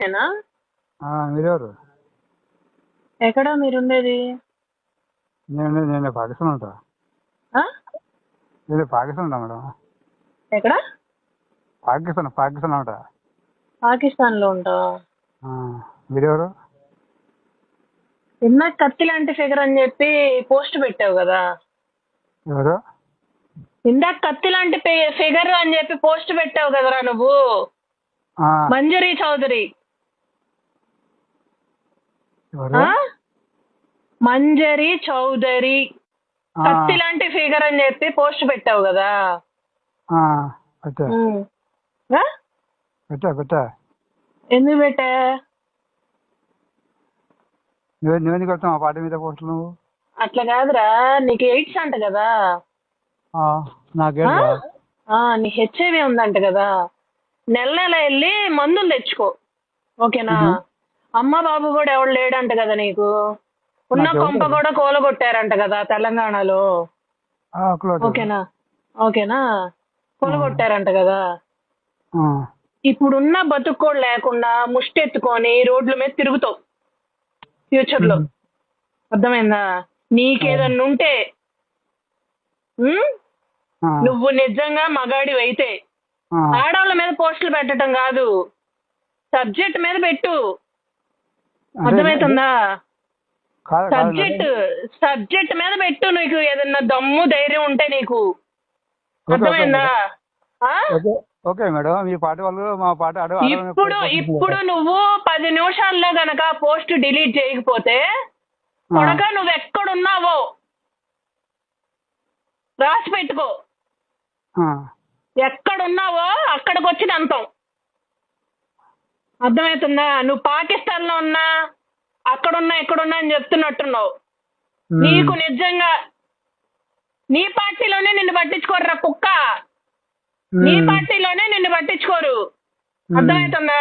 ఏనా? మీరెవరు? ఎక్కడా మీరుండేది? నేను పాకిస్తాన్ ఉంటా. ఆ? నేను పాకిస్తాన్ ఉంటా మేడం. ఎక్కడ? పాకిస్తాన్ ఉంటా. పాకిస్తాన్ లో ఉంటావా? మీరెవరు? ఇందాక కత్తి లాంటి ఫిగర్ అని చెప్పి పోస్ట్ పెట్టావు కదా. ఎవరు? ఇందాక కత్తి లాంటి ఫిగర్ అని చెప్పి పోస్ట్ పెట్టావు కదరా నువ్వు. మంజరి చౌదరి. ఎవరు? మంజరి చౌదరి కత్తి లాంటి ఫిగర్ అని చెప్పి పోస్ట్ పెట్టావు కదా. పెట్టా ఉమ్. ఆ? పెట్టా పెట్టా. ఎందుకు పెట్టా? నువ్వెందుకు వస్తావు ఆ పార్టీ మీద పోస్ట్ నువ్వు? అట్లా కాదురా, నీకు ఎయిడ్స్ అంట కదా. నాకేంటా? నీ హెచ్ఐవి ఉందంట కదా. నెల నెల వెళ్ళి మందులు తెచ్చుకో, ఓకేనా? అమ్మ బాబు కూడా ఎవడు లేడంట కదా నీకు. ఉన్న కొంప కూడా కూలగొట్టారంట కదా తెలంగాణలో, ఓకేనా? ఓకేనా, కూలగొట్టారంట కదా. ఇప్పుడున్న బతుకు లేకుండా ముష్టెత్తుకొని రోడ్ల మీద తిరుగుతావు ఫ్యూచర్ లో, అర్థమైందా? నీకేదన్నా ఉంటే నువ్వు నిజంగా మగాడివి అయితే ఆడవాళ్ళ మీద పోస్టులు పెట్టడం కాదు, సబ్జెక్ట్ మీద పెట్టు, అర్థమవుతుందా? సబ్జెక్ట్ మీద పెట్టు. నీకు ఏదన్నా దమ్ము ధైర్యం ఉంటే నీకు, అర్థమైందా? ఓకే మేడం, మీ పార్టీ వాళ్ళు మా పార్టీ ఇప్పుడు నువ్వు 10 నిమిషాల్లో గనక పోస్ట్ డిలీట్ చేయకపోతే కొడక నువ్వు ఎక్కడున్నావో రాసి పెట్టుకో. ఎక్కడున్నావో అక్కడికి వచ్చి అంతాం, అర్థమవుతుందా? నువ్వు పాకిస్తాన్ లో ఉన్నా అక్కడున్నా ఇక్కడున్నా అని చెప్తున్నట్టున్నావు. నీకు నిజంగా నీ పార్టీలోనే నిన్ను పట్టించుకోరురా కుక్క. నీ పార్టీలోనే నిన్ను పట్టించుకోరు, అర్థమవుతుందా?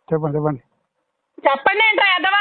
చెప్పండి చెప్పండి. చెప్పండి ఏంట్రా ఎదవ.